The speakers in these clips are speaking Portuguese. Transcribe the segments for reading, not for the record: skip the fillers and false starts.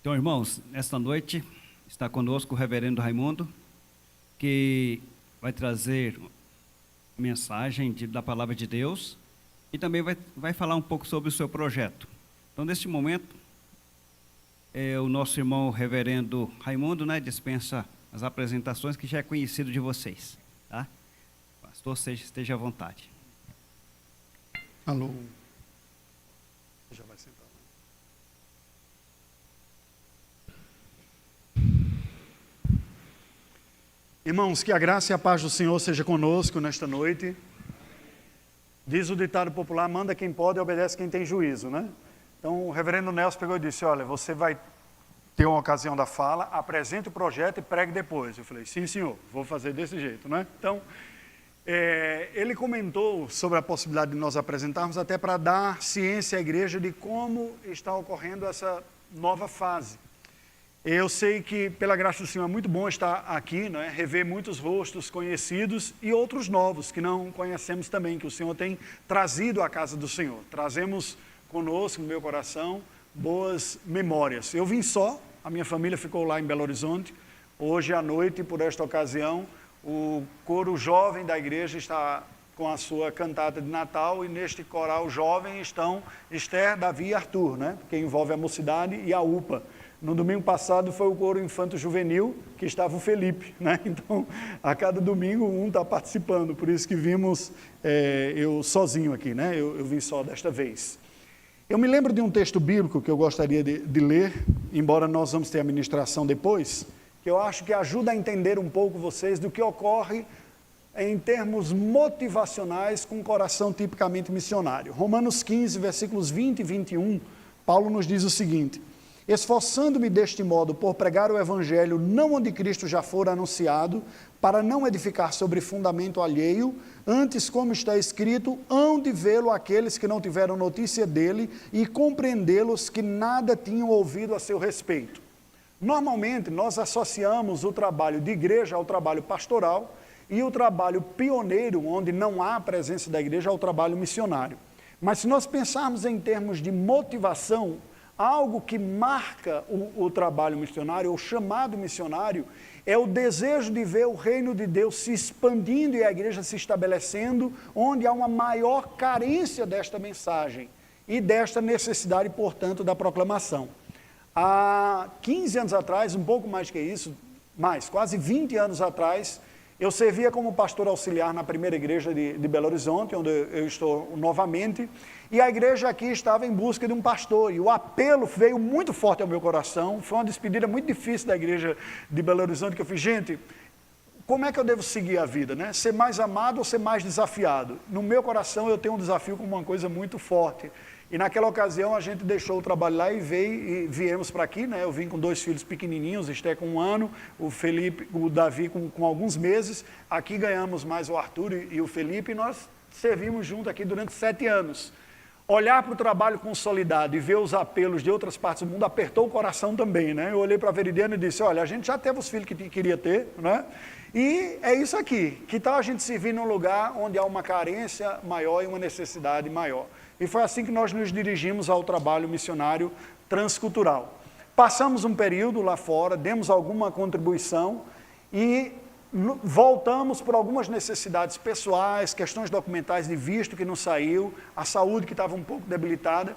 Então, irmãos, nesta noite está conosco o reverendo Raimundo, que vai trazer mensagem da palavra de Deus e também vai falar um pouco sobre o seu projeto. Então, neste momento, o nosso irmão reverendo Raimundo, dispensa as apresentações, que já é conhecido de vocês, tá? Pastor, esteja à vontade. Alô. Já vai sentar. Irmãos, que a graça e a paz do Senhor seja conosco nesta noite. Diz o ditado popular: manda quem pode e obedece quem tem juízo, né? Então o reverendo Nelson pegou e disse: olha, você vai ter uma ocasião da fala, apresente o projeto e pregue depois. Eu falei: sim, senhor, vou fazer desse jeito, né? Então, ele comentou sobre a possibilidade de nós apresentarmos, até para dar ciência à igreja de como está ocorrendo essa nova fase. Eu sei que, pela graça do Senhor, é muito bom estar aqui, né? Rever muitos rostos conhecidos e outros novos que não conhecemos também, que o Senhor tem trazido à casa do Senhor. Trazemos conosco, no meu coração, boas memórias. Eu vim só, a minha família ficou lá em Belo Horizonte. Hoje à noite, por esta ocasião, o coro jovem da igreja está com a sua cantata de Natal, e neste coral jovem estão Esther, Davi e Arthur, né? Que envolve a mocidade e a UPA. No domingo passado foi o coro infanto-juvenil, que estava o Felipe, né? Então, a cada domingo um está participando, por isso que vimos eu sozinho aqui, né? Eu vim só desta vez. Eu me lembro de um texto bíblico que eu gostaria de ler, embora nós vamos ter a ministração depois, que eu acho que ajuda a entender um pouco vocês do que ocorre em termos motivacionais com um coração tipicamente missionário. Romanos 15, versículos 20 e 21, Paulo nos diz o seguinte: esforçando-me deste modo por pregar o Evangelho não onde Cristo já fora anunciado, para não edificar sobre fundamento alheio, antes, como está escrito, hão de vê-lo aqueles que não tiveram notícia dele e compreendê-los que nada tinham ouvido a seu respeito. Normalmente, nós associamos o trabalho de igreja ao trabalho pastoral e o trabalho pioneiro, onde não há a presença da igreja, ao trabalho missionário. Mas se nós pensarmos em termos de motivação, algo que marca o trabalho missionário, ou chamado missionário, é o desejo de ver o reino de Deus se expandindo e a igreja se estabelecendo, onde há uma maior carência desta mensagem e desta necessidade, portanto, da proclamação. Há 15 anos atrás, um pouco mais que isso, quase 20 anos atrás, eu servia como pastor auxiliar na primeira igreja de Belo Horizonte, onde eu estou novamente, e a igreja aqui estava em busca de um pastor, e o apelo veio muito forte ao meu coração. Foi uma despedida muito difícil da igreja de Belo Horizonte, que eu fiz: gente, como é que eu devo seguir a vida, né? Ser mais amado ou ser mais desafiado? No meu coração eu tenho um desafio como uma coisa muito forte. E naquela ocasião a gente deixou o trabalho lá e viemos para aqui, né? Eu vim com 2 filhos pequenininhos, Esther com 1 ano, o Davi com alguns meses. Aqui ganhamos mais o Arthur e o Felipe, e nós servimos junto aqui durante 7 anos. Olhar para o trabalho consolidado e ver os apelos de outras partes do mundo apertou o coração também, né? Eu olhei para a Veridiana e disse: olha, a gente já teve os filhos que queria ter, né? E é isso aqui, que tal a gente servir num lugar onde há uma carência maior e uma necessidade maior? E foi assim que nós nos dirigimos ao trabalho missionário transcultural. Passamos um período lá fora, demos alguma contribuição e voltamos por algumas necessidades pessoais, questões documentais de visto que não saiu, a saúde que estava um pouco debilitada.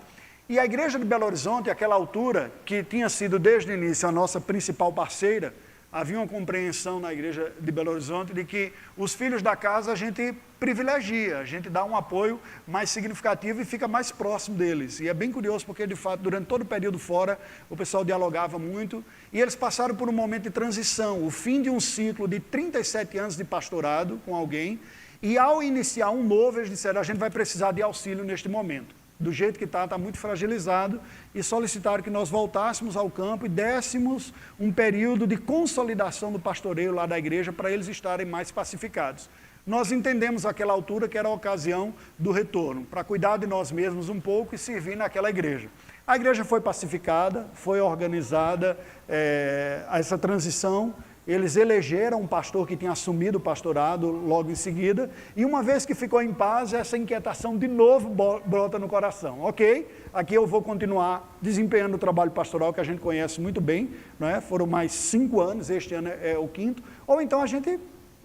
E a igreja de Belo Horizonte, àquela altura, que tinha sido desde o início a nossa principal parceira, havia uma compreensão na igreja de Belo Horizonte de que os filhos da casa a gente privilegia, a gente dá um apoio mais significativo e fica mais próximo deles. E é bem curioso porque, de fato, durante todo o período fora, o pessoal dialogava muito e eles passaram por um momento de transição, o fim de um ciclo de 37 anos de pastorado com alguém, e ao iniciar um novo, eles disseram: a gente vai precisar de auxílio neste momento. Do jeito que está muito fragilizado, e solicitaram que nós voltássemos ao campo e dessemos um período de consolidação do pastoreio lá da igreja para eles estarem mais pacificados. Nós entendemos àquela altura que era a ocasião do retorno, para cuidar de nós mesmos um pouco e servir naquela igreja. A igreja foi pacificada, foi organizada essa transição, eles elegeram um pastor que tinha assumido o pastorado logo em seguida, e uma vez que ficou em paz, essa inquietação de novo brota no coração. Ok, aqui eu vou continuar desempenhando o trabalho pastoral que a gente conhece muito bem, não é? Foram mais 5 anos, este ano é o 5º, ou então a gente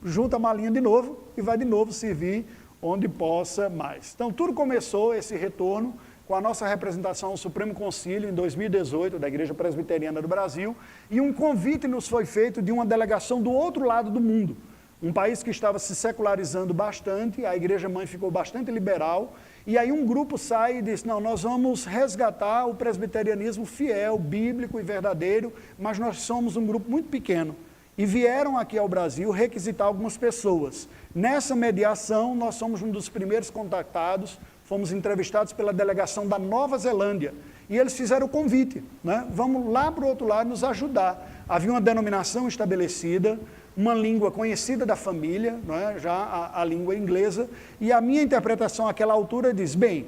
junta a malinha de novo e vai de novo servir onde possa mais. Então tudo começou, esse retorno, com a nossa representação ao Supremo Concílio em 2018, da Igreja Presbiteriana do Brasil, e um convite nos foi feito de uma delegação do outro lado do mundo, um país que estava se secularizando bastante, a Igreja-mãe ficou bastante liberal, e aí um grupo sai e diz, não, nós vamos resgatar o presbiterianismo fiel, bíblico e verdadeiro, mas nós somos um grupo muito pequeno. E vieram aqui ao Brasil requisitar algumas pessoas. Nessa mediação, nós somos um dos primeiros contactados, fomos entrevistados pela delegação da Nova Zelândia, e eles fizeram o convite, né? Vamos lá para o outro lado nos ajudar. Havia uma denominação estabelecida, uma língua conhecida da família, não é? Já a língua inglesa, e a minha interpretação àquela altura diz, bem,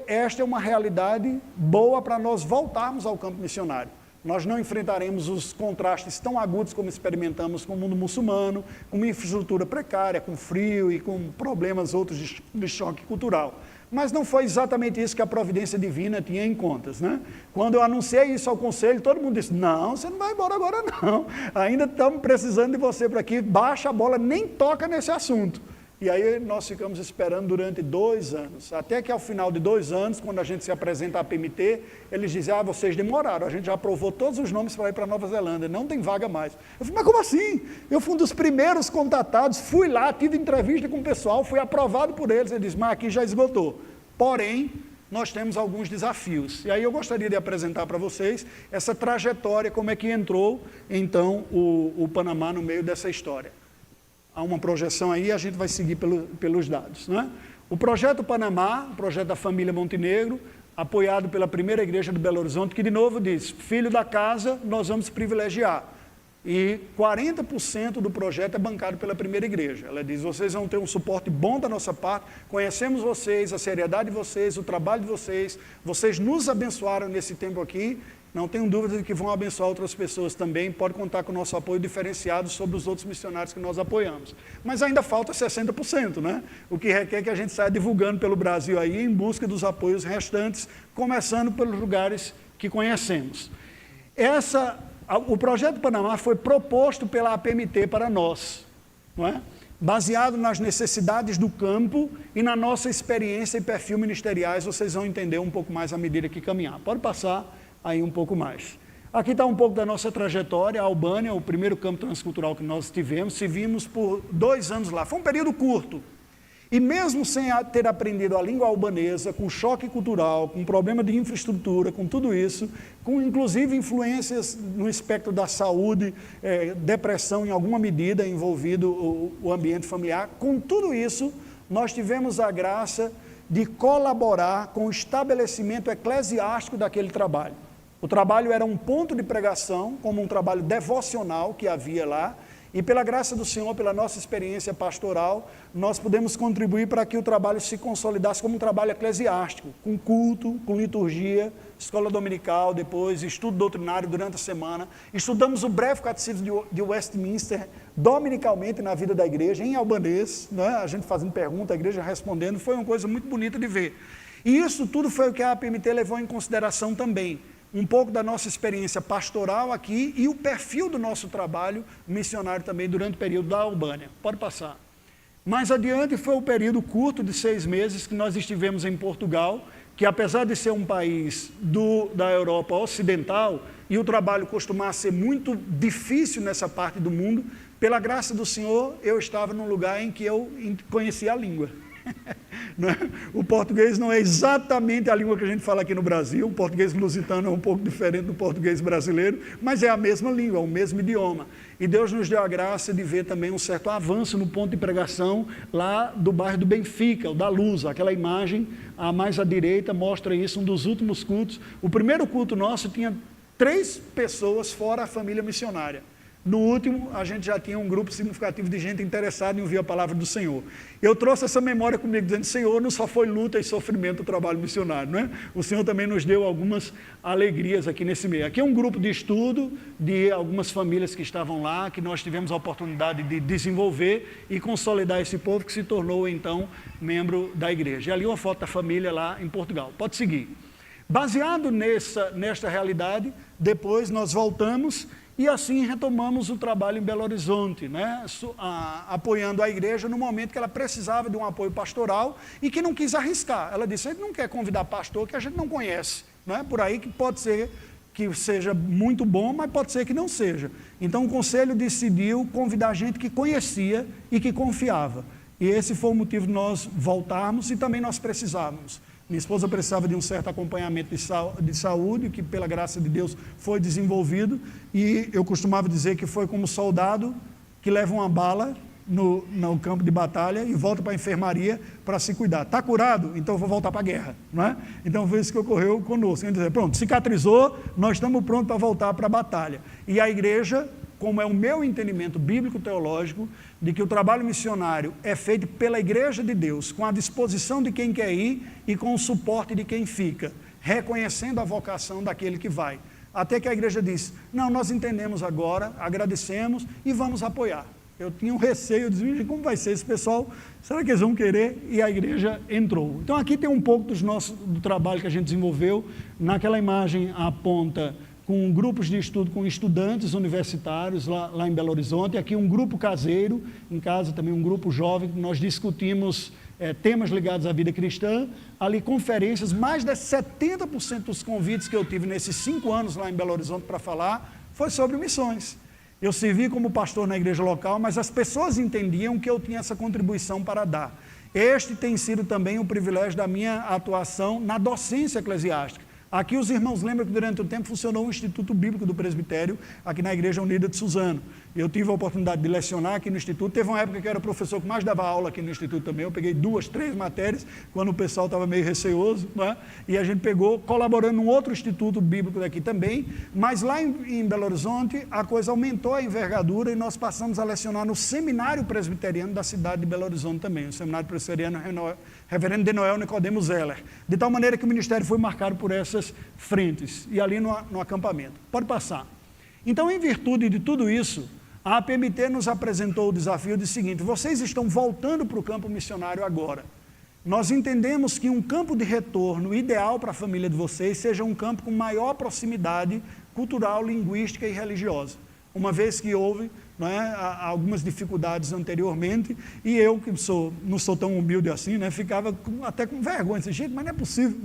esta é uma realidade boa para nós voltarmos ao campo missionário. Nós não enfrentaremos os contrastes tão agudos como experimentamos com o mundo muçulmano, com uma infraestrutura precária, com frio e com problemas outros de choque cultural. Mas não foi exatamente isso que a providência divina tinha em contas, né? Quando eu anunciei isso ao conselho, todo mundo disse, não, você não vai embora agora não, ainda estamos precisando de você por aqui, baixa a bola, nem toca nesse assunto. E aí nós ficamos esperando durante 2 anos, até que ao final de 2 anos, quando a gente se apresenta à PMT, eles dizem, vocês demoraram, a gente já aprovou todos os nomes para ir para Nova Zelândia, não tem vaga mais. Eu falei, mas como assim? Eu fui um dos primeiros contatados, fui lá, tive entrevista com o pessoal, fui aprovado por eles, ele disse, mas aqui já esgotou. Porém, nós temos alguns desafios. E aí eu gostaria de apresentar para vocês essa trajetória, como é que entrou, então, o Panamá no meio dessa história. Há uma projeção aí, a gente vai seguir pelos dados, né? O Projeto Panamá, o projeto da família Montenegro, apoiado pela primeira igreja de Belo Horizonte, que de novo diz, filho da casa, nós vamos privilegiar. E 40% do projeto é bancado pela primeira igreja. Ela diz, vocês vão ter um suporte bom da nossa parte, conhecemos vocês, a seriedade de vocês, o trabalho de vocês, vocês nos abençoaram nesse tempo aqui, não tenho dúvida de que vão abençoar outras pessoas também, pode contar com o nosso apoio diferenciado sobre os outros missionários que nós apoiamos. Mas ainda falta 60%, né? O que requer que a gente saia divulgando pelo Brasil aí, em busca dos apoios restantes, começando pelos lugares que conhecemos. O Projeto Panamá foi proposto pela APMT para nós, não é? Baseado nas necessidades do campo e na nossa experiência e perfil ministeriais, vocês vão entender um pouco mais à medida que caminhar. Pode passar aí um pouco mais. Aqui está um pouco da nossa trajetória, a Albânia, o primeiro campo transcultural que nós tivemos, servimos por 2 anos lá, foi um período curto, e mesmo sem ter aprendido a língua albanesa, com choque cultural, com problema de infraestrutura, com tudo isso, com inclusive influências no espectro da saúde, depressão em alguma medida envolvido o ambiente familiar, com tudo isso, nós tivemos a graça de colaborar com o estabelecimento eclesiástico daquele trabalho. O trabalho era um ponto de pregação, como um trabalho devocional que havia lá, e pela graça do Senhor, pela nossa experiência pastoral, nós pudemos contribuir para que o trabalho se consolidasse como um trabalho eclesiástico, com culto, com liturgia, escola dominical, depois estudo doutrinário durante a semana. Estudamos o breve catecismo de Westminster dominicalmente na vida da igreja, em albanês, né? A gente fazendo pergunta, a igreja respondendo, foi uma coisa muito bonita de ver. E isso tudo foi o que a APMT levou em consideração também. Um pouco da nossa experiência pastoral aqui e o perfil do nosso trabalho missionário também durante o período da Albânia. Pode passar. Mais adiante foi o período curto de 6 meses que nós estivemos em Portugal, que apesar de ser um país da Europa Ocidental, e o trabalho costumar ser muito difícil nessa parte do mundo, pela graça do Senhor, eu estava num lugar em que eu conhecia a língua. O português não é exatamente a língua que a gente fala aqui no Brasil, o português lusitano é um pouco diferente do português brasileiro, mas é a mesma língua, o mesmo idioma. E Deus nos deu a graça de ver também um certo avanço no ponto de pregação lá do bairro do Benfica, o da Luz, aquela imagem mais à direita mostra isso, um dos últimos cultos. O primeiro culto nosso tinha 3 pessoas fora a família missionária. No último, a gente já tinha um grupo significativo de gente interessada em ouvir a palavra do Senhor. Eu trouxe essa memória comigo, dizendo, Senhor, não só foi luta e sofrimento o trabalho missionário, não é? O Senhor também nos deu algumas alegrias aqui nesse meio. Aqui é um grupo de estudo de algumas famílias que estavam lá, que nós tivemos a oportunidade de desenvolver e consolidar esse povo que se tornou, então, membro da igreja. E ali uma foto da família lá em Portugal. Pode seguir. Baseado nesta realidade, depois nós voltamos e assim retomamos o trabalho em Belo Horizonte, né? Apoiando a igreja no momento que ela precisava de um apoio pastoral e que não quis arriscar. Ela disse, a gente não quer convidar pastor que a gente não conhece, né? Por aí que pode ser que seja muito bom, mas pode ser que não seja. Então o conselho decidiu convidar gente que conhecia e que confiava. E esse foi o motivo de nós voltarmos e também nós precisávamos. Minha esposa precisava de um certo acompanhamento de saúde, que pela graça de Deus foi desenvolvido, e eu costumava dizer que foi como soldado que leva uma bala no campo de batalha e volta para a enfermaria para se cuidar. Está curado? Então eu vou voltar para a guerra, não é? Então foi isso que ocorreu conosco. Dizer, pronto, cicatrizou, nós estamos prontos para voltar para a batalha. E a igreja, como é o meu entendimento bíblico-teológico, de que o trabalho missionário é feito pela igreja de Deus, com a disposição de quem quer ir e com o suporte de quem fica, reconhecendo a vocação daquele que vai. Até que a igreja disse, não, nós entendemos agora, agradecemos e vamos apoiar. Eu tinha um receio, eu disse, como vai ser esse pessoal? Será que eles vão querer? E a igreja entrou. Então aqui tem um pouco do trabalho que a gente desenvolveu. Naquela imagem aponta com grupos de estudo, com estudantes universitários lá em Belo Horizonte, aqui um grupo caseiro, em casa também um grupo jovem, nós discutimos temas ligados à vida cristã, ali conferências, mais de 70% dos convites que eu tive nesses 5 anos lá em Belo Horizonte para falar, foi sobre missões. Eu servi como pastor na igreja local, mas as pessoas entendiam que eu tinha essa contribuição para dar. Este tem sido também o privilégio da minha atuação na docência eclesiástica. Aqui os irmãos lembram que durante o tempo funcionou o Instituto Bíblico do Presbitério, aqui na Igreja Unida de Suzano. Eu tive a oportunidade de lecionar aqui no Instituto. Teve uma época que eu era o professor que mais dava aula aqui no Instituto também. Eu peguei 2, 3 matérias, quando o pessoal estava meio receoso, né? E a gente pegou, colaborando num outro Instituto Bíblico daqui também. Mas lá em Belo Horizonte, a coisa aumentou a envergadura e nós passamos a lecionar no Seminário Presbiteriano da cidade de Belo Horizonte também. O Seminário Presbiteriano Reverendo Denoel Nicodemo Zeller. De tal maneira que o ministério foi marcado por essas frentes, e ali no acampamento. Pode passar. Então, em virtude de tudo isso, a APMT nos apresentou o desafio de seguinte, vocês estão voltando para o campo missionário agora. Nós entendemos que um campo de retorno ideal para a família de vocês seja um campo com maior proximidade cultural, linguística e religiosa. Uma vez que houve algumas dificuldades anteriormente, e eu, que não sou tão humilde assim, ficava até com vergonha, disse, gente, mas não é possível,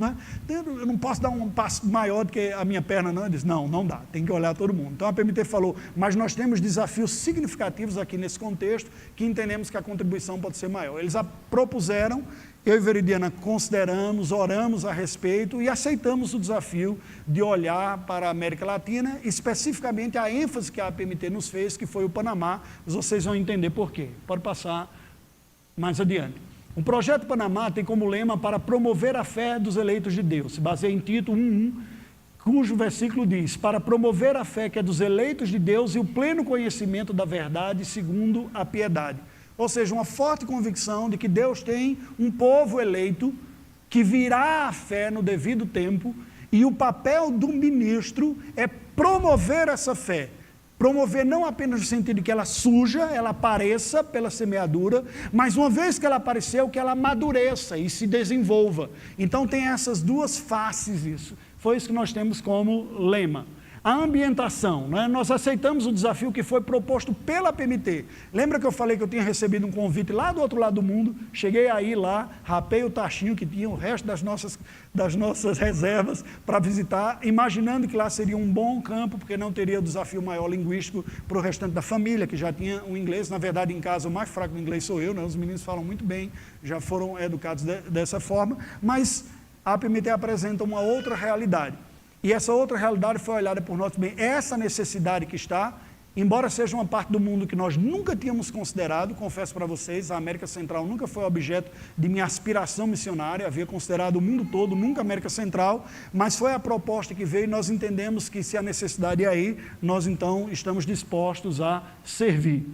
eu não posso dar um passo maior do que a minha perna, não. Eu disse, não dá, tem que olhar todo mundo. Então a PMT falou, mas nós temos desafios significativos aqui nesse contexto, que entendemos que a contribuição pode ser maior. Eles propuseram, eu e Veridiana consideramos, oramos a respeito e aceitamos o desafio de olhar para a América Latina, especificamente a ênfase que a APMT nos fez, que foi o Panamá, mas vocês vão entender por quê. Pode passar mais adiante. O projeto Panamá tem como lema para promover a fé dos eleitos de Deus, se baseia em Tito 1:1, cujo versículo diz, para promover a fé que é dos eleitos de Deus e o pleno conhecimento da verdade segundo a piedade. Ou seja, uma forte convicção de que Deus tem um povo eleito que virá à fé no devido tempo e o papel do ministro é promover essa fé. Promover não apenas no sentido de que ela surja, ela apareça pela semeadura, mas uma vez que ela apareceu, que ela amadureça e se desenvolva. Então tem essas duas faces isso. Foi isso que nós temos como lema. A ambientação, nós aceitamos o desafio que foi proposto pela PMT. Lembra que eu falei que eu tinha recebido um convite lá do outro lado do mundo? Cheguei aí lá, rapei o tachinho que tinha, o resto das nossas reservas para visitar, imaginando que lá seria um bom campo, porque não teria o desafio maior linguístico para o restante da família, que já tinha o inglês. Na verdade, em casa, o mais fraco do inglês sou eu, os meninos falam muito bem, já foram educados dessa forma, mas a PMT apresenta uma outra realidade. E essa outra realidade foi olhada por nós bem. Essa necessidade que está embora seja uma parte do mundo que nós nunca tínhamos considerado, confesso para vocês, a América Central nunca foi objeto de minha aspiração missionária, havia considerado o mundo todo, nunca a América Central, mas foi a proposta que veio e nós entendemos que se a necessidade é aí, nós então estamos dispostos a servir.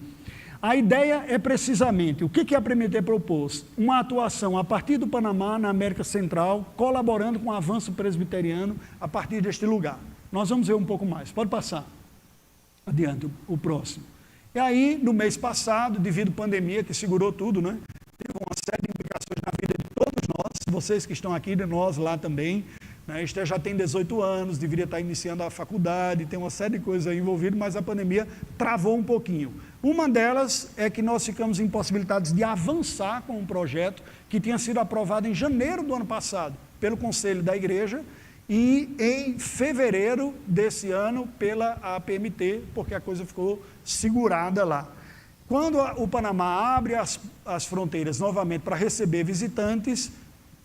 A ideia é precisamente, o que a PMT propôs? Uma atuação a partir do Panamá, na América Central, colaborando com o avanço presbiteriano a partir deste lugar. Nós vamos ver um pouco mais. Pode passar. Adiante, o próximo. E aí, no mês passado, devido à pandemia, que segurou tudo, né? Teve uma série de implicações na vida de todos nós, vocês que estão aqui, de nós lá também, né? Este já tem 18 anos, deveria estar iniciando a faculdade, tem uma série de coisas aí envolvidas, mas a pandemia travou um pouquinho. Uma delas é que nós ficamos impossibilitados de avançar com um projeto que tinha sido aprovado em janeiro do ano passado pelo Conselho da Igreja e em fevereiro desse ano pela APMT, porque a coisa ficou segurada lá. Quando o Panamá abre as fronteiras novamente para receber visitantes,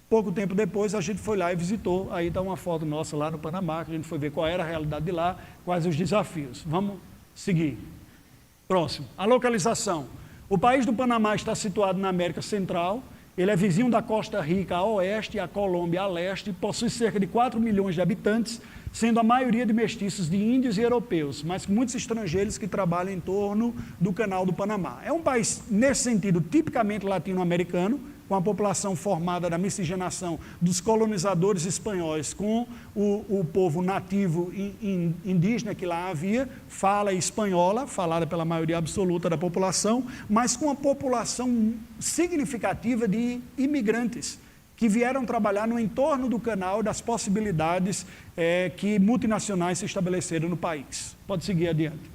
pouco tempo depois a gente foi lá e visitou, aí está uma foto nossa lá no Panamá, que a gente foi ver qual era a realidade de lá, quais os desafios. Vamos seguir. Próximo, a localização. O país do Panamá está situado na América Central, ele é vizinho da Costa Rica a oeste e a Colômbia a leste, possui cerca de 4 milhões de habitantes, sendo a maioria de mestiços de índios e europeus, mas com muitos estrangeiros que trabalham em torno do Canal do Panamá. É um país, nesse sentido, tipicamente latino-americano, com a população formada da miscigenação dos colonizadores espanhóis com o povo nativo indígena que lá havia, fala espanhola, falada pela maioria absoluta da população, mas com uma população significativa de imigrantes, que vieram trabalhar no entorno do canal, das possibilidades que multinacionais se estabeleceram no país. Pode seguir adiante.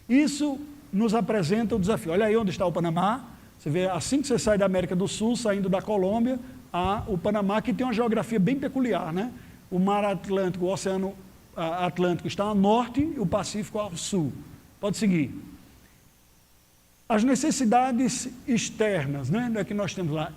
Isso nos apresenta o desafio. Olha aí onde está o Panamá. Você vê, assim que você sai da América do Sul, saindo da Colômbia, o Panamá, que tem uma geografia bem peculiar, né? O mar Atlântico, o Oceano Atlântico está ao norte e o Pacífico ao sul. Pode seguir. As necessidades externas, né, que nós temos lá.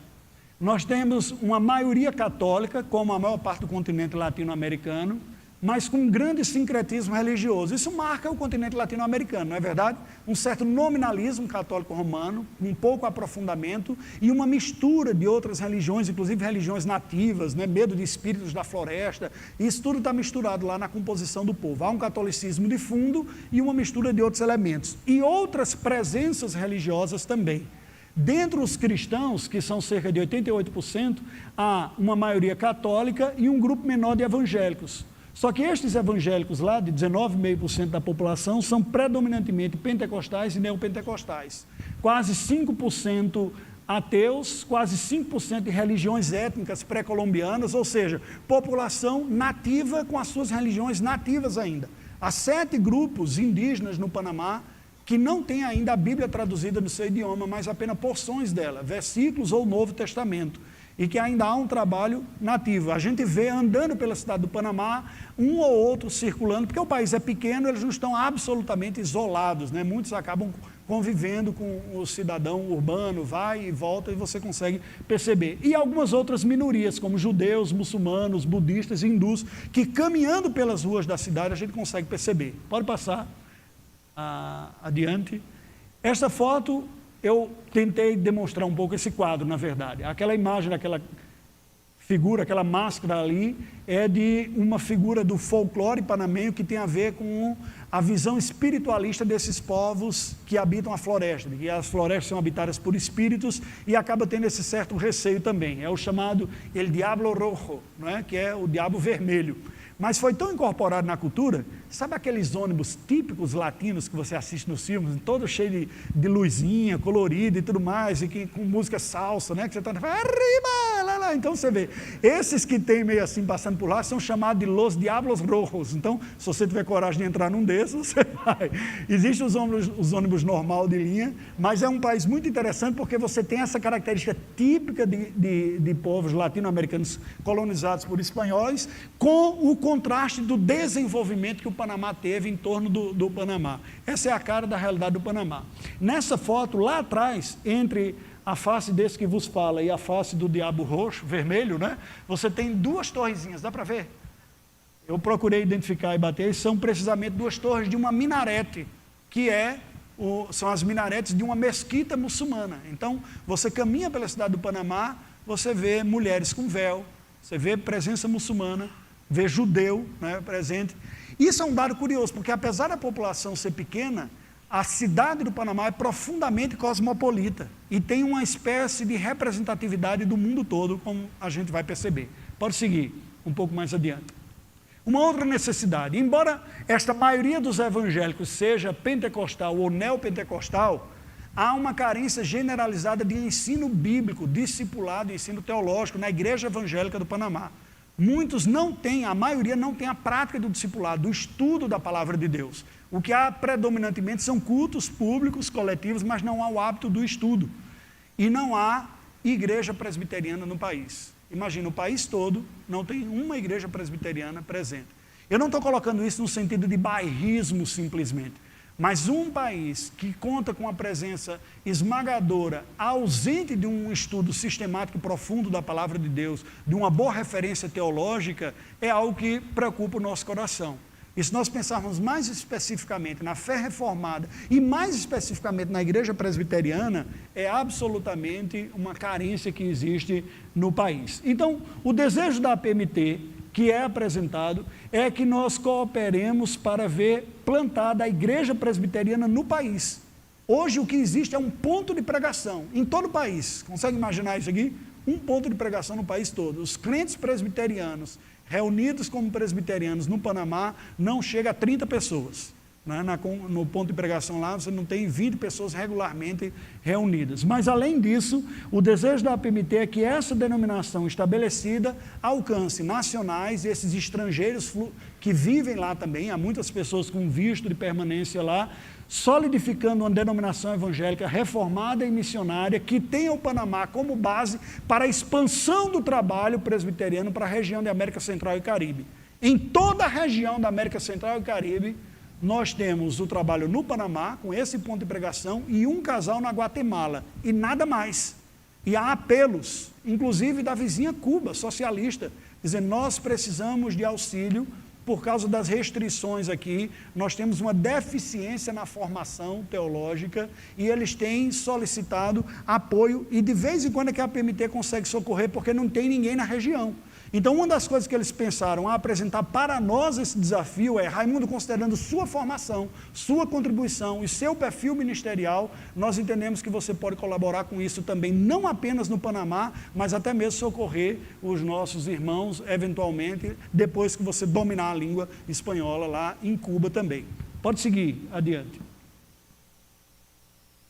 Nós temos uma maioria católica, como a maior parte do continente latino-americano, mas com um grande sincretismo religioso. Isso marca o continente latino-americano, não é verdade? Um certo nominalismo católico romano, um pouco aprofundamento e uma mistura de outras religiões, inclusive religiões nativas, né? Medo de espíritos da floresta. Isso tudo está misturado lá na composição do povo. Há um catolicismo de fundo e uma mistura de outros elementos. E outras presenças religiosas também. Dentre os cristãos, que são cerca de 88%, há uma maioria católica e um grupo menor de evangélicos. Só que estes evangélicos lá, de 19,5% da população, são predominantemente pentecostais e neopentecostais. Quase 5% ateus, quase 5% de religiões étnicas pré-colombianas, ou seja, população nativa com as suas religiões nativas ainda. Há 7 grupos indígenas no Panamá que não têm ainda a Bíblia traduzida no seu idioma, mas apenas porções dela, versículos ou Novo Testamento. E que ainda há um trabalho nativo. A gente vê andando pela cidade do Panamá, um ou outro circulando, porque o país é pequeno, eles não estão absolutamente isolados, né? Muitos acabam convivendo com o cidadão urbano, vai e volta e você consegue perceber. E algumas outras minorias, como judeus, muçulmanos, budistas, hindus, que caminhando pelas ruas da cidade a gente consegue perceber. Pode passar adiante. Esta foto... Eu tentei demonstrar um pouco esse quadro, na verdade. Aquela imagem daquela figura, aquela máscara ali, é de uma figura do folclore panamenho que tem a ver com a visão espiritualista desses povos que habitam a floresta, que as florestas são habitadas por espíritos e acaba tendo esse certo receio também. É o chamado El Diablo Rojo, não é? Que é o diabo vermelho. Mas foi tão incorporado na cultura, sabe aqueles ônibus típicos latinos que você assiste nos filmes, todo cheio de luzinha, colorido e tudo mais, e que, com música salsa, né? Que você está arriba, lá, lá. Então você vê, esses que tem meio assim passando por lá são chamados de Los Diablos Rojos. Então, se você tiver coragem de entrar num desses, você vai. Existem os ônibus normal de linha, mas é um país muito interessante porque você tem essa característica típica de povos latino-americanos colonizados por espanhóis, com o contraste do desenvolvimento que o Panamá teve em torno do Panamá. Essa é a cara da realidade do Panamá. Nessa foto, lá atrás, entre a face desse que vos fala e a face do diabo roxo, vermelho, né? Você tem 2 torrezinhas, dá para ver? Eu procurei identificar e bater, são precisamente 2 torres de uma minarete, que são as minaretes de uma mesquita muçulmana. Então, você caminha pela cidade do Panamá, você vê mulheres com véu, você vê presença muçulmana, vê judeu, né, presente. Isso é um dado curioso, porque apesar da população ser pequena, a cidade do Panamá é profundamente cosmopolita e tem uma espécie de representatividade do mundo todo, como a gente vai perceber. Pode seguir um pouco mais adiante. Uma outra necessidade, embora esta maioria dos evangélicos seja pentecostal ou neopentecostal, há uma carência generalizada de ensino bíblico, discipulado e ensino teológico na igreja evangélica do Panamá. Muitos não têm, a maioria não tem a prática do discipulado, do estudo da palavra de Deus. O que há predominantemente são cultos públicos, coletivos, mas não há o hábito do estudo. E não há igreja presbiteriana no país. Imagina, o país todo não tem uma igreja presbiteriana presente. Eu não estou colocando isso no sentido de bairrismo simplesmente, mas um país que conta com a presença esmagadora, ausente de um estudo sistemático profundo da palavra de Deus, de uma boa referência teológica, é algo que preocupa o nosso coração. E se nós pensarmos mais especificamente na fé reformada e mais especificamente na igreja presbiteriana, é absolutamente uma carência que existe no país. Então, o desejo da APMT, que é apresentado, é que nós cooperemos para ver plantada a igreja presbiteriana no país. Hoje o que existe é um ponto de pregação em todo o país. Consegue imaginar isso aqui? Um ponto de pregação no país todo. Os crentes presbiterianos reunidos como presbiterianos no Panamá, não chega a 30 pessoas. Né? No ponto de pregação lá, você não tem 20 pessoas regularmente reunidas. Mas, além disso, o desejo da APMT é que essa denominação estabelecida alcance nacionais, esses estrangeiros que vivem lá também, há muitas pessoas com visto de permanência lá, solidificando uma denominação evangélica reformada e missionária que tenha o Panamá como base para a expansão do trabalho presbiteriano para a região da América Central e Caribe. Em toda a região da América Central e Caribe, nós temos o trabalho no Panamá, com esse ponto de pregação, e um casal na Guatemala, e nada mais. E há apelos, inclusive da vizinha Cuba, socialista, dizendo, nós precisamos de auxílio. Por causa das restrições aqui, nós temos uma deficiência na formação teológica e eles têm solicitado apoio e de vez em quando é que a APMT consegue socorrer porque não tem ninguém na região. Então, uma das coisas que eles pensaram a apresentar para nós esse desafio é, Raimundo, considerando sua formação, sua contribuição e seu perfil ministerial, nós entendemos que você pode colaborar com isso também, não apenas no Panamá, mas até mesmo socorrer os nossos irmãos, eventualmente, depois que você dominar a língua espanhola lá em Cuba também. Pode seguir, adiante.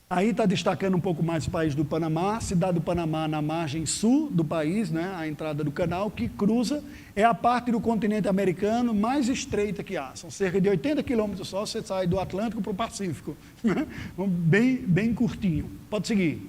Aí está destacando um pouco mais o país do Panamá, cidade do Panamá na margem sul do país, né, a entrada do canal, que cruza, é a parte do continente americano mais estreita que há. São cerca de 80 quilômetros só, você sai do Atlântico para o Pacífico. bem curtinho. Pode seguir.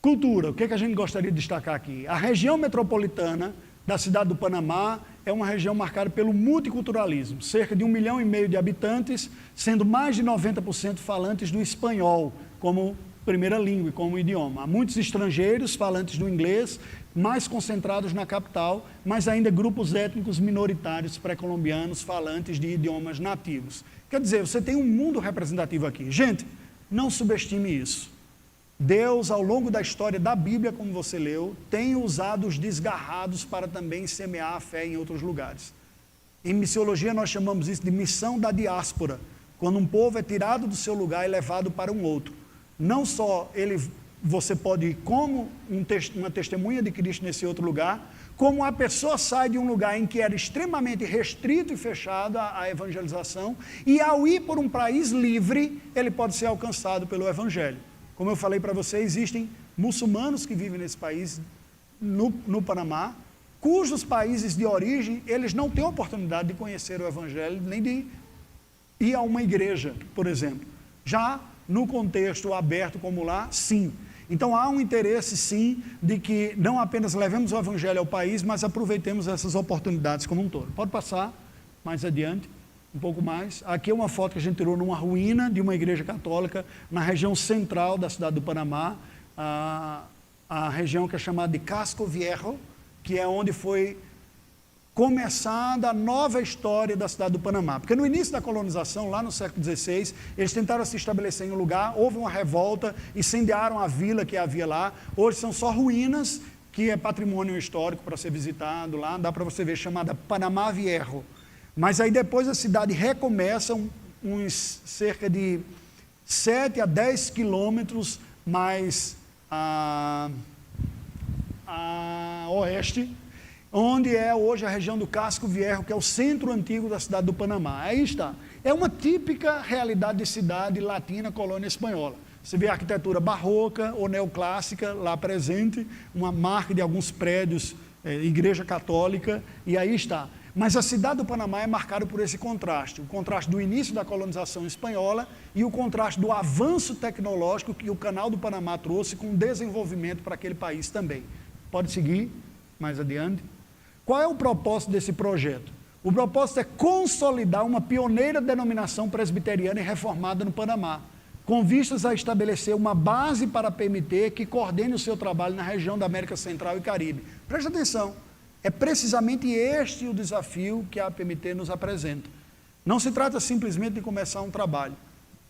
Cultura, o que a gente gostaria de destacar aqui? A região metropolitana da cidade do Panamá é uma região marcada pelo multiculturalismo, cerca de 1,5 milhão de habitantes, sendo mais de 90% falantes do espanhol como primeira língua e como idioma. Há muitos estrangeiros falantes do inglês, mais concentrados na capital, mas ainda grupos étnicos minoritários pré-colombianos falantes de idiomas nativos. Quer dizer, você tem um mundo representativo aqui. Gente, não subestime isso. Deus, ao longo da história da Bíblia, como você leu, tem usado os desgarrados para também semear a fé em outros lugares. Em missiologia, nós chamamos isso de missão da diáspora, quando um povo é tirado do seu lugar e levado para um outro. Não só você pode ir como uma testemunha de Cristo nesse outro lugar, como a pessoa sai de um lugar em que era extremamente restrito e fechado à evangelização, e ao ir por um país livre, ele pode ser alcançado pelo Evangelho. Como eu falei para você, existem muçulmanos que vivem nesse país, no Panamá, cujos países de origem, eles não têm oportunidade de conhecer o Evangelho, nem de ir a uma igreja, por exemplo. Já no contexto aberto como lá, sim. Então há um interesse, sim, de que não apenas levemos o Evangelho ao país, mas aproveitemos essas oportunidades como um todo. Pode passar mais adiante. Um pouco mais. Aqui é uma foto que a gente tirou numa ruína de uma igreja católica na região central da cidade do Panamá, a região que é chamada de Casco Viejo, que é onde foi começando a nova história da cidade do Panamá. Porque no início da colonização, lá no século XVI, eles tentaram se estabelecer em um lugar, houve uma revolta, incendiaram a vila que havia lá, hoje são só ruínas, que é patrimônio histórico para ser visitado lá, dá para você ver, chamada Panamá Viejo. Mas aí depois a cidade recomeça uns cerca de 7 a 10 quilômetros mais a oeste, onde é hoje a região do Casco Viejo, que é o centro antigo da cidade do Panamá. Aí está. É uma típica realidade de cidade latina, colônia espanhola. Você vê a arquitetura barroca ou neoclássica lá presente, uma marca de alguns prédios, igreja católica, e aí está. Mas a cidade do Panamá é marcada por esse contraste, o contraste do início da colonização espanhola e o contraste do avanço tecnológico que o Canal do Panamá trouxe com desenvolvimento para aquele país também. Pode seguir mais adiante. Qual é o propósito desse projeto? O propósito é consolidar uma pioneira denominação presbiteriana e reformada no Panamá, com vistas a estabelecer uma base para a PMT que coordene o seu trabalho na região da América Central e Caribe. Preste atenção, é precisamente este o desafio que a PMT nos apresenta. Não se trata simplesmente de começar um trabalho,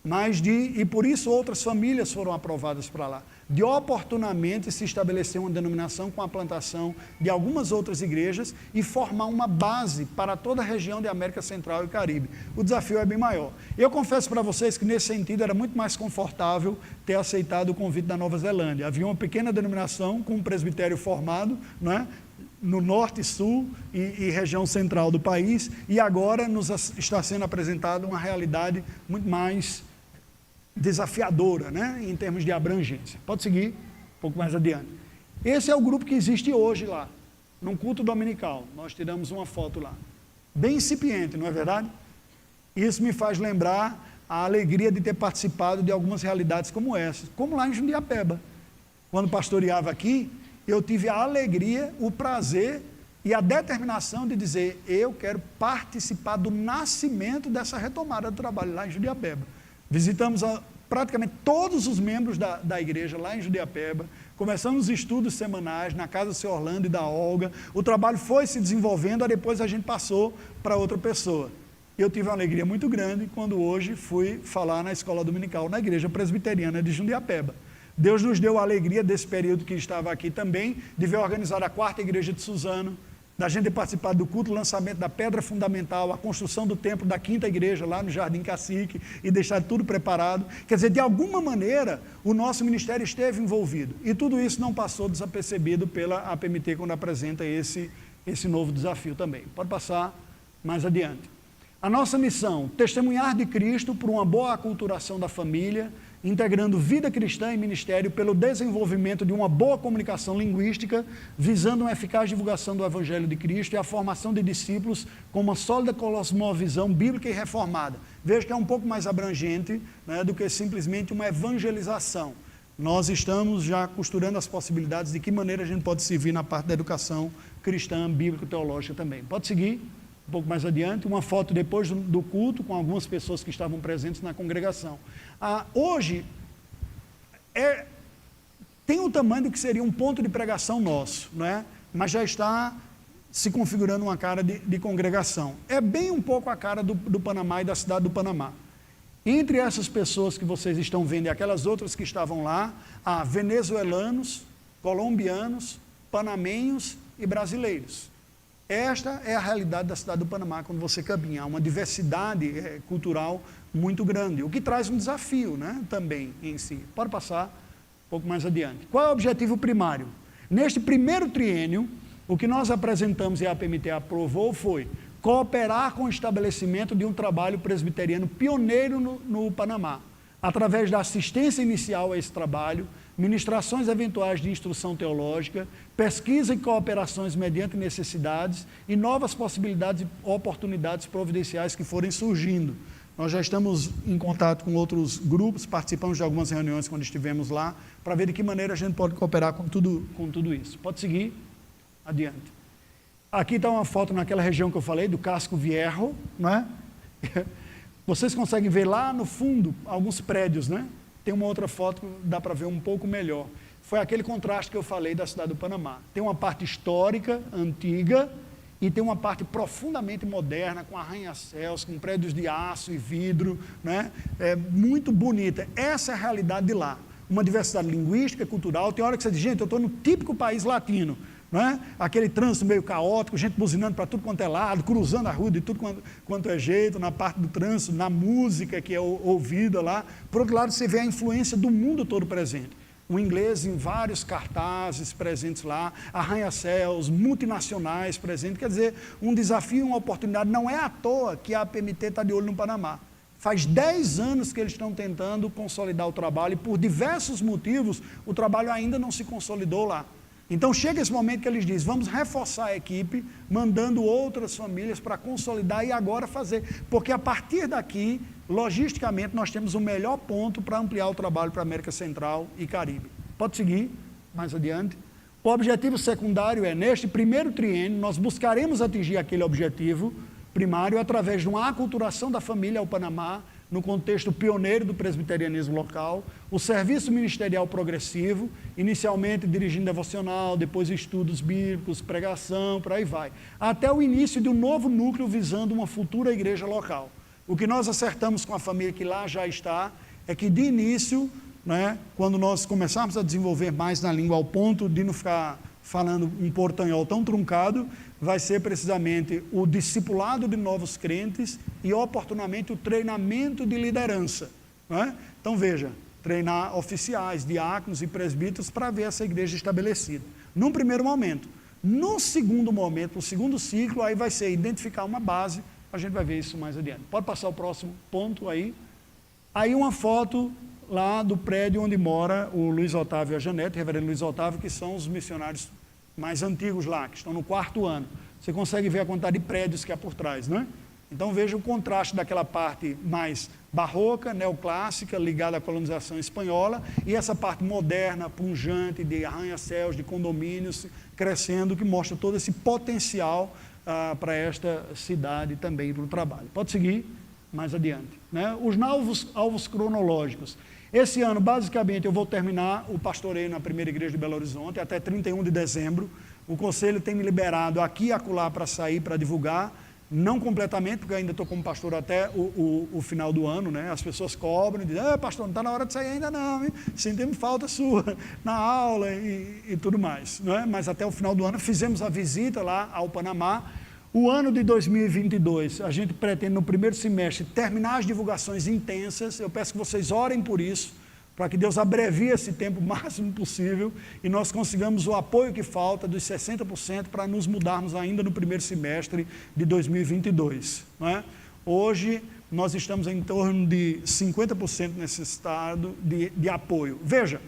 mas e por isso outras famílias foram aprovadas para lá, de oportunamente se estabelecer uma denominação com a plantação de algumas outras igrejas e formar uma base para toda a região de América Central e Caribe. O desafio é bem maior. Eu confesso para vocês que nesse sentido era muito mais confortável ter aceitado o convite da Nova Zelândia. Havia uma pequena denominação com um presbitério formado, não é? No norte, sul e região central do país, e agora nos está sendo apresentada uma realidade muito mais desafiadora, né, em termos de abrangência. Pode seguir um pouco mais adiante. Esse é o grupo que existe hoje lá, num culto dominical. Nós tiramos uma foto lá. Bem incipiente, não é verdade? Isso me faz lembrar a alegria de ter participado de algumas realidades como essa, como lá em Jundiapeba. Quando pastoreava aqui, eu tive a alegria, o prazer e a determinação de dizer, eu quero participar do nascimento dessa retomada do trabalho lá em Jundiapeba. Visitamos praticamente todos os membros da igreja lá em Jundiapeba, começamos os estudos semanais na casa do seu Orlando e da Olga, o trabalho foi se desenvolvendo, aí depois a gente passou para outra pessoa. Eu tive uma alegria muito grande quando hoje fui falar na escola dominical, na igreja presbiteriana de Jundiapeba. Deus nos deu a alegria desse período que estava aqui também, de ver organizar a 4ª igreja de Suzano, da gente ter participado do culto, lançamento da pedra fundamental, a construção do templo da 5ª igreja lá no Jardim Cacique e deixar tudo preparado. Quer dizer, de alguma maneira, o nosso ministério esteve envolvido. E tudo isso não passou desapercebido pela APMT quando apresenta esse novo desafio também. Pode passar mais adiante. A nossa missão, testemunhar de Cristo por uma boa aculturação da família, integrando vida cristã e ministério pelo desenvolvimento de uma boa comunicação linguística, visando uma eficaz divulgação do Evangelho de Cristo e a formação de discípulos com uma sólida cosmovisão bíblica e reformada. Veja que é um pouco mais abrangente, né, do que simplesmente uma evangelização. Nós estamos já costurando as possibilidades de que maneira a gente pode servir na parte da educação cristã, bíblico-teológica também. Pode seguir um pouco mais adiante, uma foto depois do culto com algumas pessoas que estavam presentes na congregação. Hoje, tem o tamanho do que seria um ponto de pregação nosso, não é? Mas já está se configurando uma cara de congregação. É bem um pouco a cara do Panamá e da cidade do Panamá. Entre essas pessoas que vocês estão vendo e aquelas outras que estavam lá, há venezuelanos, colombianos, panamenhos e brasileiros. Esta é a realidade da cidade do Panamá quando você caminha. Há uma diversidade cultural muito grande, o que traz um desafio, né, também em si. Pode passar um pouco mais adiante. Qual é o objetivo primário? Neste primeiro triênio, o que nós apresentamos e a APMT aprovou foi cooperar com o estabelecimento de um trabalho presbiteriano pioneiro no Panamá, através da assistência inicial a esse trabalho, ministrações eventuais de instrução teológica, pesquisa e cooperações mediante necessidades e novas possibilidades e oportunidades providenciais que forem surgindo. Nós já estamos em contato com outros grupos, participamos de algumas reuniões quando estivemos lá, para ver de que maneira a gente pode cooperar com tudo isso. Pode seguir adiante. Aqui está uma foto naquela região que eu falei, do Casco Viejo, não é? Vocês conseguem ver lá no fundo alguns prédios, né? Tem uma outra foto que dá para ver um pouco melhor. Foi aquele contraste que eu falei da cidade do Panamá. Tem uma parte histórica, antiga, e tem uma parte profundamente moderna, com arranha-céus, com prédios de aço e vidro, né? É muito bonita. Essa é a realidade de lá. Uma diversidade linguística, cultural. Tem hora que você diz, gente, eu estou no típico país latino, né? Aquele trânsito meio caótico, gente buzinando para tudo quanto é lado, cruzando a rua de tudo quanto é jeito, na parte do trânsito, na música que é ouvida lá. Por outro lado, você vê a influência do mundo todo presente. O inglês em vários cartazes presentes lá, arranha-céus, multinacionais presentes. Quer dizer, um desafio, uma oportunidade. Não é à toa que a APMT está de olho no Panamá. Faz 10 anos que eles estão tentando consolidar o trabalho e por diversos motivos o trabalho ainda não se consolidou lá. Então chega esse momento que eles dizem, vamos reforçar a equipe, mandando outras famílias para consolidar e agora fazer. Porque a partir daqui, logisticamente, nós temos o melhor ponto para ampliar o trabalho para a América Central e Caribe. Pode seguir, mais adiante. O objetivo secundário é, neste primeiro triênio, nós buscaremos atingir aquele objetivo primário através de uma aculturação da família ao Panamá, no contexto pioneiro do presbiterianismo local, o serviço ministerial progressivo, inicialmente dirigindo devocional, depois estudos bíblicos, pregação, por aí vai, até o início de um novo núcleo visando uma futura igreja local. O que nós acertamos com a família que lá já está, é que de início, né, quando nós começarmos a desenvolver mais na língua, ao ponto de não ficar falando um portanhol tão truncado, vai ser precisamente o discipulado de novos crentes e oportunamente o treinamento de liderança. Não é? Então veja, treinar oficiais, diáconos e presbíteros para ver essa igreja estabelecida. Num primeiro momento. No segundo momento, no segundo ciclo, aí vai ser identificar uma base, a gente vai ver isso mais adiante. Pode passar o próximo ponto aí. Aí uma foto lá do prédio onde mora o Luiz Otávio e a Janete, o reverendo Luiz Otávio, que são os missionários mais antigos lá, que estão no 4º ano. Você consegue ver a quantidade de prédios que há por trás, né? Então veja o contraste daquela parte mais barroca, neoclássica, ligada à colonização espanhola, e essa parte moderna, punjante, de arranha-céus, de condomínios, crescendo, que mostra todo esse potencial para esta cidade também, para o trabalho. Pode seguir mais adiante. Né? Os novos alvos cronológicos. Esse ano, basicamente, eu vou terminar o pastoreio na primeira igreja de Belo Horizonte, até 31 de dezembro. O conselho tem me liberado aqui e acolá para sair, para divulgar, não completamente, porque eu ainda estou como pastor até o final do ano, né? As pessoas cobram e dizem, pastor, não está na hora de sair ainda não, hein? Sentimos falta sua na aula e tudo mais. Não é? Mas até o final do ano fizemos a visita lá ao Panamá. O ano de 2022, a gente pretende no primeiro semestre terminar as divulgações intensas. Eu peço que vocês orem por isso, para que Deus abrevie esse tempo o máximo possível e nós consigamos o apoio que falta dos 60% para nos mudarmos ainda no primeiro semestre de 2022. Não é? Hoje, nós estamos em torno de 50% nesse estado de apoio. Veja,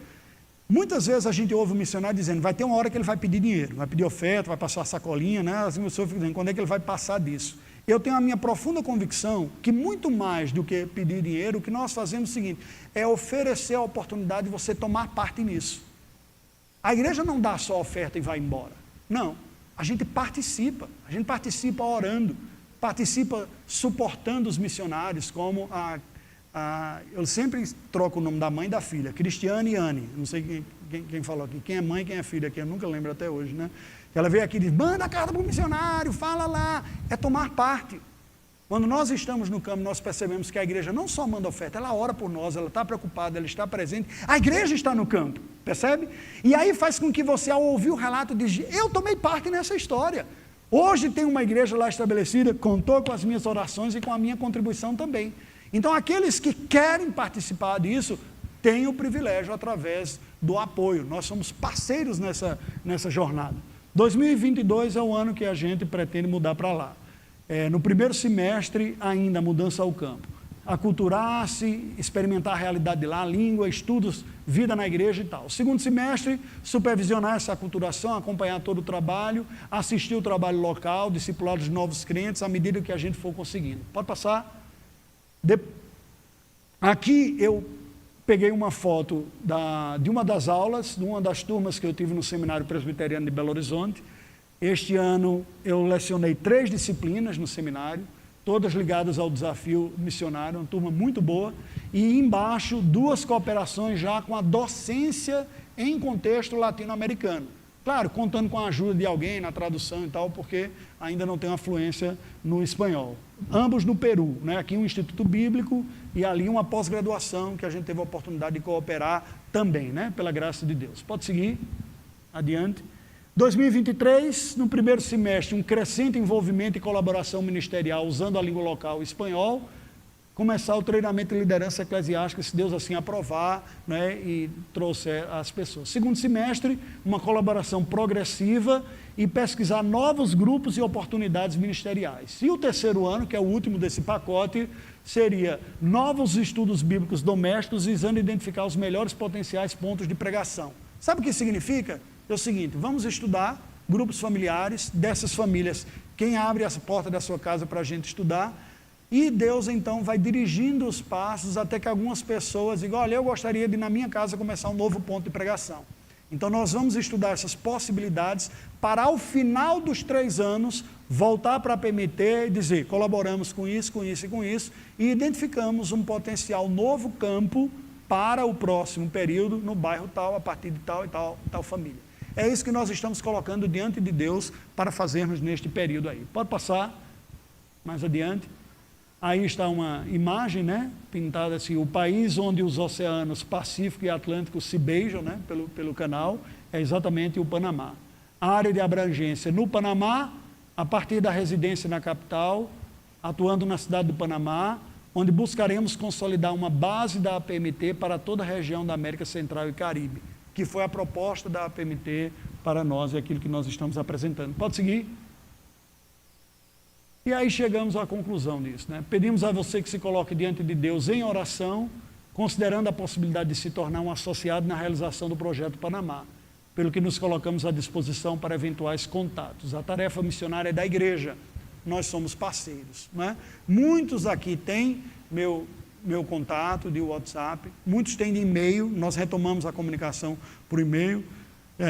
muitas vezes a gente ouve o missionário dizendo, vai ter uma hora que ele vai pedir dinheiro, vai pedir oferta, vai passar a sacolinha, né? As pessoas ficam dizendo, quando é que ele vai passar disso? Eu tenho a minha profunda convicção que muito mais do que pedir dinheiro, o que nós fazemos é o seguinte, é oferecer a oportunidade de você tomar parte nisso. A igreja não dá só oferta e vai embora. Não, a gente participa orando, participa suportando os missionários, como eu sempre troco o nome da mãe e da filha, Cristiane e Anne, não sei quem falou aqui, quem é mãe e quem é filha aqui, eu nunca lembro até hoje, né? Ela veio aqui e diz, manda a carta para o missionário, fala lá, é tomar parte. Quando nós estamos no campo, nós percebemos que a igreja não só manda oferta, ela ora por nós, ela está preocupada, ela está presente, a igreja está no campo, percebe? E aí faz com que você, ao ouvir o relato, diz, eu tomei parte nessa história. Hoje tem uma igreja lá estabelecida, contou com as minhas orações e com a minha contribuição também. Então, aqueles que querem participar disso, têm o privilégio através do apoio. Nós somos parceiros nessa jornada. 2022 é o ano que a gente pretende mudar para lá. No primeiro semestre, ainda a mudança ao campo. Aculturar-se, experimentar a realidade de lá, a língua, estudos, vida na igreja e tal. Segundo semestre, supervisionar essa aculturação, acompanhar todo o trabalho, assistir o trabalho local, discipular os novos crentes, à medida que a gente for conseguindo. Pode passar? Aqui eu peguei uma foto de uma das aulas, de uma das turmas que eu tive no Seminário Presbiteriano de Belo Horizonte. Este ano eu lecionei 3 disciplinas no seminário, todas ligadas ao desafio missionário, uma turma muito boa, e embaixo 2 cooperações já com a docência em contexto latino-americano. Claro, contando com a ajuda de alguém na tradução e tal, porque ainda não tem uma fluência no espanhol. Ambos no Peru, né? Aqui um Instituto Bíblico e ali uma pós-graduação que a gente teve a oportunidade de cooperar também, né? Pela graça de Deus. Pode seguir, adiante. 2023, no primeiro semestre, um crescente envolvimento e colaboração ministerial usando a língua local, o espanhol. Começar o treinamento de liderança eclesiástica, se Deus assim aprovar, né, e trouxer as pessoas. Segundo semestre, uma colaboração progressiva e pesquisar novos grupos e oportunidades ministeriais. E o terceiro ano, que é o último desse pacote, seria novos estudos bíblicos domésticos, visando identificar os melhores potenciais pontos de pregação. Sabe o que significa? É o seguinte, vamos estudar grupos familiares, dessas famílias, quem abre essa porta da sua casa para a gente estudar. E Deus, então, vai dirigindo os passos até que algumas pessoas digam, olha, eu gostaria de, na minha casa, começar um novo ponto de pregação. Então, nós vamos estudar essas possibilidades para, ao final dos 3 anos, voltar para a PMT e dizer, colaboramos com isso, com isso e com isso, e identificamos um potencial novo campo para o próximo período, no bairro tal, a partir de tal e tal, tal família. É isso que nós estamos colocando diante de Deus para fazermos neste período aí. Pode passar mais adiante. Aí está uma imagem, né, pintada assim, o país onde os oceanos Pacífico e Atlântico se beijam, né, pelo canal, é exatamente o Panamá. A área de abrangência no Panamá, a partir da residência na capital, atuando na cidade do Panamá, onde buscaremos consolidar uma base da APMT para toda a região da América Central e Caribe, que foi a proposta da APMT para nós e aquilo que nós estamos apresentando. Pode seguir? E aí chegamos à conclusão disso, né? Pedimos a você que se coloque diante de Deus em oração, considerando a possibilidade de se tornar um associado na realização do Projeto Panamá, pelo que nos colocamos à disposição para eventuais contatos. A tarefa missionária é da igreja, nós somos parceiros, né? Muitos aqui têm meu contato de WhatsApp, muitos têm de e-mail, nós retomamos a comunicação por e-mail.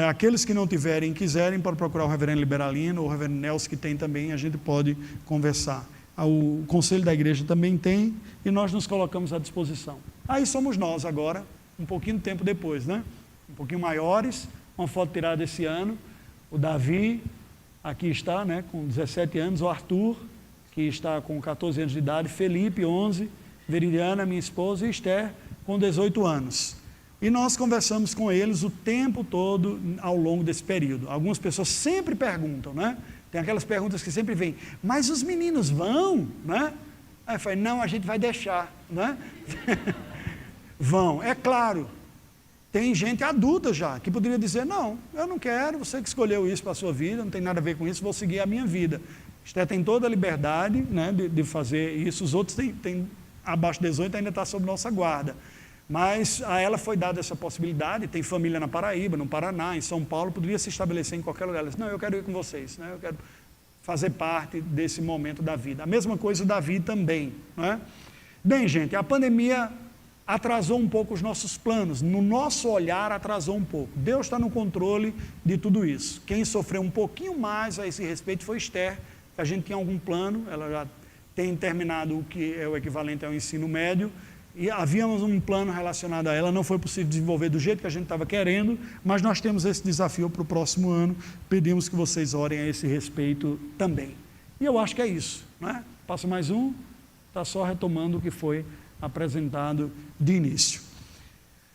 Aqueles que não tiverem e quiserem, podem procurar o reverendo Liberalino ou o reverendo Nelson, que tem também, a gente pode conversar. O conselho da igreja também tem e nós nos colocamos à disposição. Aí somos nós agora, um pouquinho de tempo depois, né? Um pouquinho maiores, uma foto tirada esse ano, o Davi, aqui está, né, com 17 anos, o Arthur, que está com 14 anos de idade, Felipe, 11, Veridiana, minha esposa, e Esther, com 18 anos. E nós conversamos com eles o tempo todo ao longo desse período. Algumas pessoas sempre perguntam, né? Tem aquelas perguntas que sempre vêm, mas os meninos vão, né? Aí eu falei, não, a gente vai deixar, né? Vão, é claro. Tem gente adulta já, que poderia dizer, não, eu não quero, você que escolheu isso para a sua vida, não tem nada a ver com isso, vou seguir a minha vida. Esther tem toda a liberdade, né, de fazer isso, os outros têm abaixo de 18 ainda está sob nossa guarda. Mas a ela foi dada essa possibilidade, tem família na Paraíba, no Paraná, em São Paulo, poderia se estabelecer em qualquer lugar. Ela disse, não, eu quero ir com vocês, né? Eu quero fazer parte desse momento da vida. A mesma coisa o Davi também, né? Bem, gente, a pandemia atrasou um pouco os nossos planos, no nosso olhar atrasou um pouco. Deus está no controle de tudo isso. Quem sofreu um pouquinho mais a esse respeito foi Esther, que a gente tinha algum plano, ela já tem terminado o que é o equivalente ao ensino médio, e havíamos um plano relacionado a ela, não foi possível desenvolver do jeito que a gente estava querendo, mas nós temos esse desafio para o próximo ano, pedimos que vocês orem a esse respeito também. E eu acho que é isso, né? Passa mais um, está só retomando o que foi apresentado de início.